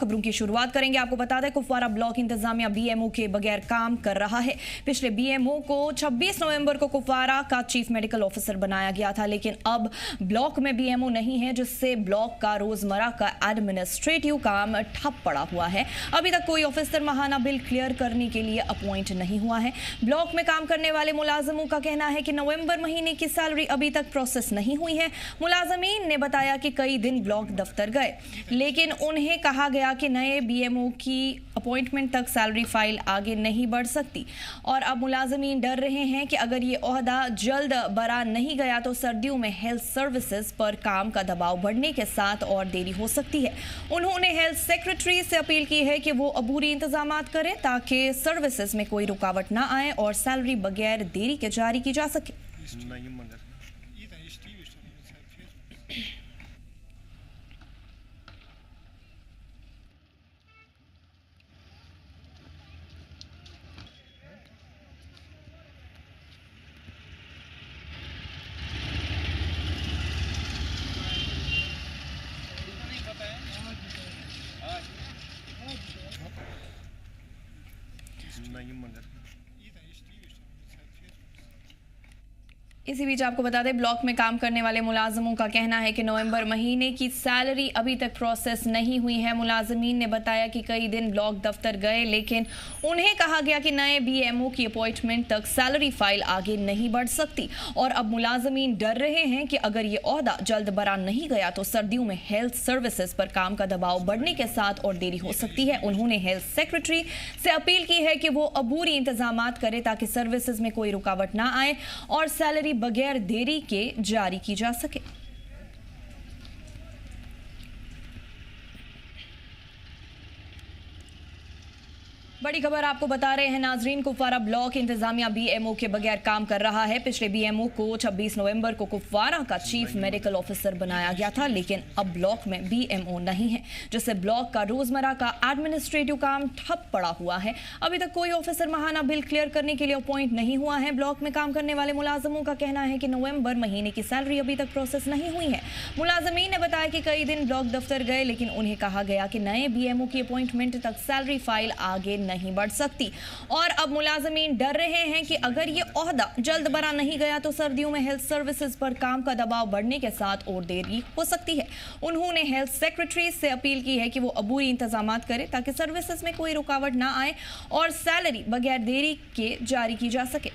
खबरों की शुरुआत करेंगे। आपको बता दें कुपवारा ब्लॉक इंतजामिया बीएमओ के बगैर काम कर रहा है। पिछले बीएमओ को 26 नवंबर को कुपवारा का चीफ मेडिकल ऑफिसर बनाया गया था, लेकिन अब ब्लॉक में बीएमओ नहीं है, जिससे ब्लॉक का रोजमर्रा का एडमिनिस्ट्रेटिव काम ठप पड़ा हुआ है। अभी तक कोई ऑफिसर माहाना बिल क्लियर करने के लिए अपॉइंट नहीं हुआ है। ब्लॉक में काम करने वाले मुलाजमों का कहना है कि नवंबर महीने की सैलरी अभी तक प्रोसेस नहीं हुई है। मुलाजमीन ने बताया कि कई दिन ब्लॉक दफ्तर गए, लेकिन उन्हें कहा गया कि नए बीएमओ की अपॉइंटमेंट तक सैलरी फाइल आगे नहीं बढ़ सकती। और अब मुलाजमीन डर रहे हैं कि अगर ये ओहदा जल्द बरा नहीं गया तो सर्दियों में हेल्थ सर्विसेज पर काम का दबाव बढ़ने के साथ और देरी हो सकती है। उन्होंने हेल्थ सेक्रेटरी से अपील की है कि वो अबूरी इंतजाम करें ताकि सर्विसेज में कोई रुकावट ना आए और सैलरी बगैर देरी के जारी की जा सके। इसी बीच आपको बता दें, ब्लॉक में काम करने वाले मुलाजमों का कहना है कि नवंबर महीने की सैलरी अभी तक प्रोसेस नहीं हुई है। मुलाजमीन ने बताया कि कई दिन ब्लॉक दफ्तर गए, लेकिन उन्हें कहा गया कि नए बीएमओ की अपॉइंटमेंट तक सैलरी फाइल आगे नहीं बढ़ सकती। और अब मुलाजमीन डर रहे हैं कि अगर ये ओहदा जल्द बरा नहीं गया तो सर्दियों में हेल्थ सर्विसेज पर काम का दबाव बढ़ने के साथ और देरी हो सकती है। उन्होंने हेल्थ सेक्रेटरी से अपील की है कि वो अबूरी इंतजाम करे ताकि सर्विसेज में कोई रुकावट ना आए और सैलरी बगैर देरी के जारी की जा सके। बड़ी खबर आपको बता रहे हैं नाजरीन, कुपवारा ब्लॉक इंतजामिया बीएमओ के बगैर काम कर रहा है। पिछले बीएमओ को 26 नवंबर को कुपवारा का चीफ मेडिकल ऑफिसर बनाया गया था, लेकिन अब ब्लॉक में बीएमओ नहीं है, जिससे ब्लॉक का रोजमर्रा का एडमिनिस्ट्रेटिव काम ठप पड़ा हुआ है। अभी तक कोई ऑफिसर माहाना बिल क्लियर करने के लिए अपॉइंट नहीं हुआ है। ब्लॉक में काम करने वाले मुलाजमों का कहना है कि नवंबर महीने की सैलरी अभी तक प्रोसेस नहीं हुई है। मुलाजमीन ने बताया कि कई दिन ब्लॉक दफ्तर गए, लेकिन उन्हें कहा गया कि नए बीएमओ की अपॉइंटमेंट तक सैलरी फाइल आगे नहीं बढ़ सकती। और अब मुलाजमीन डर रहे हैं कि अगर ये ओहदा जल्द बरा नहीं गया तो सर्दियों में हेल्थ सर्विसेज पर काम का दबाव बढ़ने के साथ और देरी हो सकती है। उन्होंने हेल्थ सेक्रेटरी से अपील की है कि वो अबूरी इंतजाम करे ताकि सर्विसेज में कोई रुकावट ना आए और सैलरी बगैर देरी के जारी की जा सके।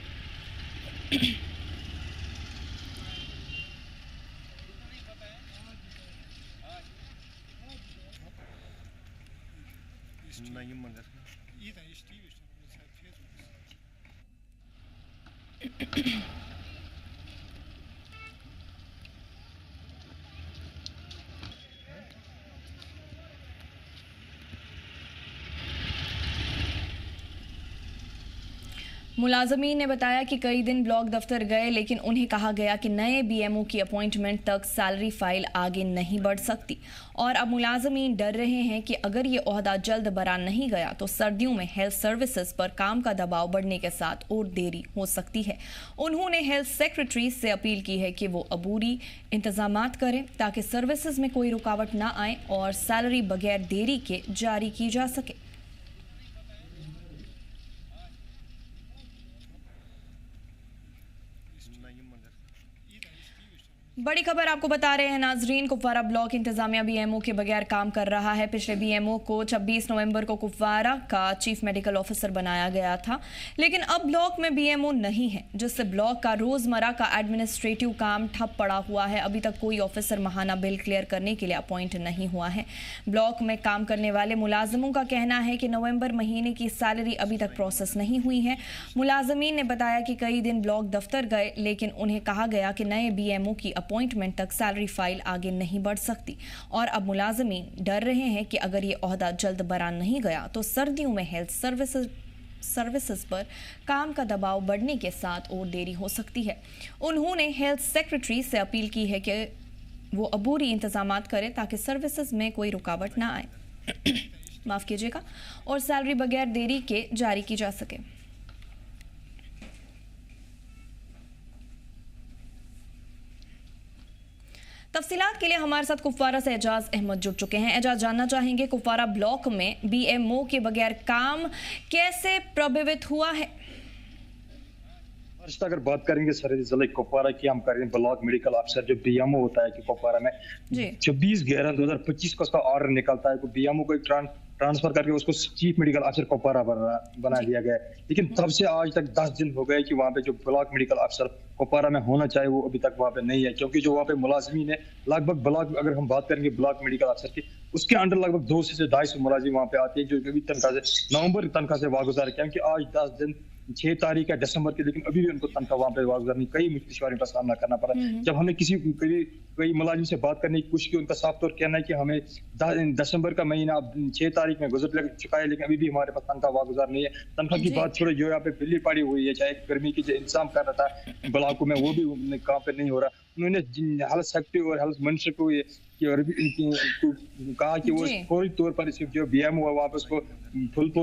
मुलाजमीन ने बताया कि कई दिन ब्लॉक दफ्तर गए, लेकिन उन्हें कहा गया कि नए बीएमओ की अपॉइंटमेंट तक सैलरी फाइल आगे नहीं बढ़ सकती। और अब मुलाजमीन डर रहे हैं कि अगर ये ओहदा जल्द बरा नहीं गया तो सर्दियों में हेल्थ सर्विसेज पर काम का दबाव बढ़ने के साथ और देरी हो सकती है। उन्होंने हेल्थ सेक्रेटरी से अपील की है कि वो अबूरी इंतजाम करें ताकि सर्विसेज में कोई रुकावट ना आए और सैलरी बगैर देरी के जारी की जा सके। बड़ी खबर आपको बता रहे हैं नाजरीन, कुपवारा ब्लॉक इंतजामिया बीएमओ के बगैर काम कर रहा है। पिछले बीएमओ को 26 नवंबर को कुपवारा का चीफ मेडिकल ऑफिसर बनाया गया था, लेकिन अब ब्लॉक में बीएमओ नहीं है, जिससे ब्लॉक का रोजमर्रा का एडमिनिस्ट्रेटिव काम ठप पड़ा हुआ है। अभी तक कोई ऑफिसर माहाना बिल क्लियर करने के लिए अपॉइंट नहीं हुआ है। ब्लॉक में काम करने वाले मुलाजमों का कहना है कि नवंबर महीने की सैलरी अभी तक प्रोसेस नहीं हुई है। मुलाजमीन ने बताया कि कई दिन ब्लॉक दफ्तर गए, लेकिन उन्हें कहा गया कि नए बीएमओ की अपॉइंटमेंट तक सैलरी फाइल आगे नहीं बढ़ सकती। और अब मुलाजमीन डर रहे हैं कि अगर ये ओहदा जल्द बरा नहीं गया तो सर्दियों में हेल्थ सर्विसेज पर काम का दबाव बढ़ने के साथ और देरी हो सकती है। उन्होंने हेल्थ सेक्रेटरी से अपील की है कि वो अबूरी इंतजाम करें ताकि सर्विसेज में कोई रुकावट ना आए माफ़ कीजिएगा, और सैलरी बगैर देरी के जारी की जा सके। तफसीलात के के लिए हमारे साथ कुपवारा से एजाज अहमद जुड़ चुके हैं। एजाज, जानना चाहेंगे कुपवारा ब्लॉक में बीएमओ के बगैर काम कैसे प्रभावित हुआ है? अगर बात करेंगे सर जिले कुपवारा की, हम करेंगे ब्लॉक मेडिकल अफसर जो बीएमओ होता है कि कुपवारा में 26/11/2025 को उसका ऑर्डर निकलता है कि बीएमओ को ट्रांसफर करके उसको चीफ मेडिकल अफसर कुपवारा बना दिया गया। लेकिन तब से आज तक 10 दिन हो गए कि वहाँ पे जो ब्लॉक मेडिकल अफसर कुपवारा में होना चाहिए वो अभी तक वहाँ पे नहीं है, क्योंकि जो वहाँ पे मुलाजिमीन है लगभग ब्लॉक, अगर हम बात करेंगे ब्लॉक मेडिकल अफसर की, उसके अंडर लगभग 200 से 250 मुलाजिम वहाँ पे आते हैं जो अभी तनख्वाह से नवंबर की तनख्वाह से वागुजार है, क्योंकि आज 10 दिन 6 तारीख है दिसंबर की, लेकिन अभी भी उनको तनख्वाह वहाँ पे वागुजार नहीं, कई दुश्वारियों का सामना करना पड़ा। जब हमने कई मुलाजिम से बात करने की कोशिश की, उनका साफ तौर कहना है कि हमें दिसंबर का महीना अब 6 तारीख में गुजर चुका है, लेकिन अभी भी हमारे पास तनख्वाह वागुजार नहीं है। तनख्वाह की बात छोड़ो, जो यहाँ पे बिल्ली पड़ी हुई है, चाहे गर्मी की जो इंतजाम कर रहा था ब्लॉकों में वो भी काम पे नहीं हो रहा। उन्होंने हेल्थ सेक्रेटरी और हेल्थ मिनिस्टर को कहा कि वो फौरी तौर पर जो बीएमओ है वहाँ पे उसको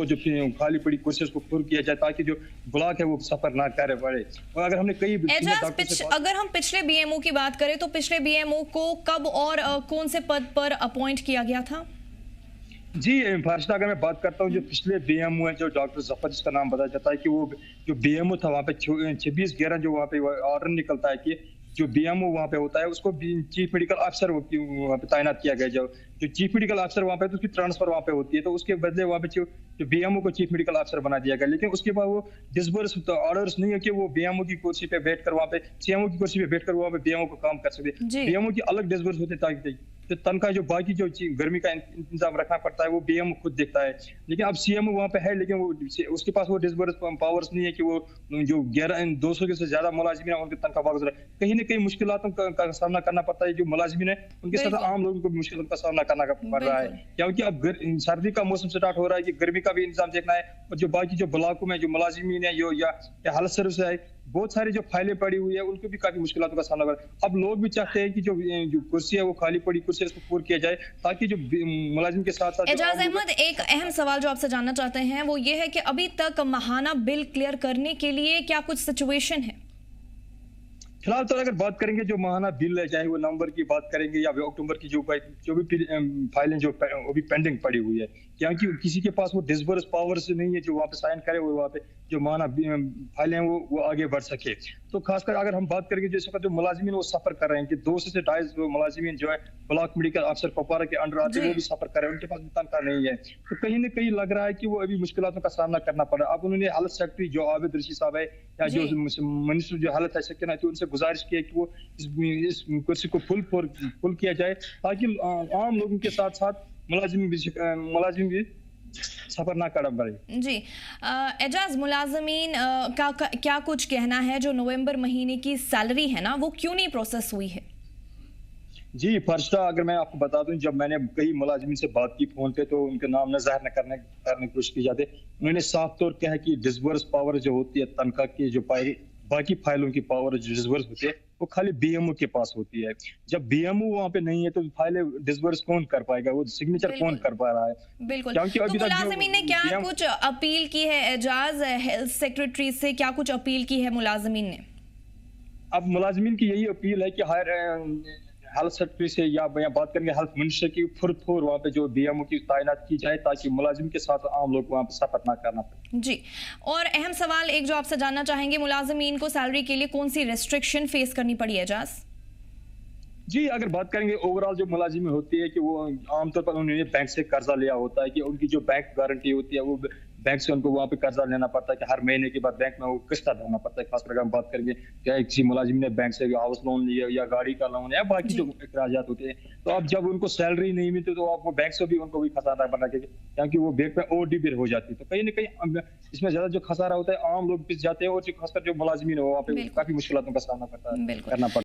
जो खाली पड़ी कुर्सी उसको फुल किया जाए, ताकि जो ब्लॉक है वो सफर ना करे पड़े। और अगर हमने अगर हम पिछले बीएमओ की बात करें तो पिछले बीएमओ को कब और कौन से पद पर अपॉइंट किया गया था? जी फारिशा, अगर मैं बात करता हूँ जो पिछले बीएमओ है जो डॉक्टर जफर, जिसका नाम बताया जाता है कि वो जो बीएमओ था वहाँ पे 26/11 जो वहाँ पे ऑर्डर निकलता है कि जो बीएमओ वहाँ पे होता है उसको चीफ मेडिकल अफसर वहाँ पे तैनात किया गया। जो चीफ मेडिकल अफसर वहाँ पे तो उसकी ट्रांसफर वहाँ पे होती है, तो उसके बदले वहाँ पे जो बीएमओ को चीफ मेडिकल अफसर बना दिया गया। लेकिन उसके बाद वो डिसबर्स ऑर्डर्स नहीं है कि वो बीएमओ की कुर्सी पे बैठकर वहाँ पे सीएमओ की कुर्सी पे बैठकर वहाँ पे बीएमओ को काम कर सकते। बीएमओ की अलग डिसबर्स होते ताकि तो तनख्वाह जो बाकी जो गर्मी का इंतजाम रखना पड़ता है वो बीएमओ खुद देखता है। लेकिन अब सीएमओ वहाँ पे है, लेकिन वो उसके पास वो डिसबर्स पावर्स नहीं है कि वो जो 200 से ज्यादा मुलाजिमीन है उनकी तनख्वाह वागुजार। कहीं ना कहीं मुश्किलातों का सामना करना पड़ता है जो मुलाजिमीन है उनके साथ आम लोगों को भी मुश्किलों का सामना करना पड़ रहा है, क्योंकि अब सर्दी का मौसम स्टार्ट हो रहा है कि गर्मी का भी इंतजाम देखना है। और जो बाकी जो ब्लॉकों में जो मुलाजिमीन है या हेल्थ सर्विस है, बहुत सारी जो फाइलें पड़ी हुई है उनको भी काफी मुश्किलों का सामना कर। अब लोग भी चाहते हैं कि जो कुर्सी है वो खाली पड़ी कुर्सी है उसको पूरा किया जाए, ताकि जो मुलाजिम के साथ साथ। एजाज अहमद, एक अहम सवाल जो आपसे जानना चाहते हैं वो ये है कि अभी तक माहाना बिल क्लियर करने के लिए क्या कुछ सिचुएशन है? फिलहाल तो अगर बात करेंगे जो माहाना बिल है, चाहे वो नवंबर की बात करेंगे या अक्टूबर की जो भी फाइलें जो वो भी पेंडिंग पड़ी हुई है, क्योंकि किसी के पास वो डिसबर्स पावर्स नहीं है जो वहाँ पे साइन करे वो वहाँ पे जो माहाना फाइलें वो आगे बढ़ सके। तो खासकर अगर हम बात करेंगे जिस वक्त जो मुलाजिमीन वो सफर कर रहे हैं कि 200 से 250 मुलाजिमीन जो है ब्लॉक मेडिकल अफसर कुपवारा के अंडर आते हैं वो भी सफर कर रहे हैं, उनके पास भी तनख्वाह नहीं है। तो कहीं ना कहीं लग रहा है कि वो अभी मुश्किलों का सामना करना पड़ रहा है। अब उन्होंने हेल्थ सेक्रेटरी जो आबिद रशीद साहब है या जो मिनिस्टर जो हेल्थ है सकिना थी उनसे गुजारिश की है कि वो इस कुर्सी को फुल किया जाए, ताकि आम लोगों के साथ साथ मुलाजिम भी सफर ना करना पड़े। जी एजाज, मुलाजमीन का क्या कुछ कहना है जो नवंबर महीने की सैलरी है ना वो क्यों नहीं प्रोसेस हुई है? जी फर्स्टा, अगर मैं आपको बता दूं, जब मैंने कई मुलाजिमीन से बात की फोन पे तो उनके नाम न जाहिर न करने की कोशिश की जाती। उन्होंने साफ तौर कहा कि डिसबर्स पावर जो होती है तनख्वाह की जो बाकी फाइलों की पावर जो डिसबर्स होती है वो खाली बीएमओ के पास होती है। जब बीएमओ वहाँ पे नहीं है तो फाइलें डिसबर्स कौन कर पाएगा, वो सिग्नेचर कौन कर पा रहा है? बिल्कुल। तो मुलाजिमीन ने क्या कुछ अपील की है एजाज हेल्थ सेक्रेटरी से, क्या कुछ अपील की है मुलाजिमीन ने? अब मुलाजिमीन की यही अपील है कि हेल्थ सेक्रेटरी से या बात करेंगे हेल्थ मिनिस्टर की फुर वहाँ पे जो बीएमओ की तैनात की जाए, ताकि मुलाजिम के साथ आम लोग वहाँ पे सफर ना करना पड़े। जी, और अहम सवाल एक जो आपसे जानना चाहेंगे, मुलाजिमीन को सैलरी के लिए कौन सी रेस्ट्रिक्शन फेस करनी पड़ी है एजाज? जी, अगर बात करेंगे ओवरऑल जो मुलाजिम होती है कि वो आमतौर पर उन्होंने बैंक से कर्जा लिया होता है कि उनकी जो बैंक गारंटी होती है वो बैंक से उनको वहाँ पे कर्जा लेना पड़ता है कि हर महीने के बाद बैंक में वो किस्त भरना पड़ता है। खासकर हम बात करेंगे क्या किसी मुलाजिम ने बैंक से हाउस लोन लिया या गाड़ी का लोन या बाकी जो अखराजात होते हैं, तो अब जब उनको सैलरी नहीं मिलती तो आपको बैंक से भी उनको भी खसारा पड़ना, क्योंकि वो बैंक में ओडी भी हो जाती है। तो कहीं ना कहीं इसमें ज्यादा जो खसारा होता है आम लोग पिस जाते हैं, और खासकर जो मुलाजिमीन है वहाँ पे काफी मुश्किलों का सामना करना पड़ता है।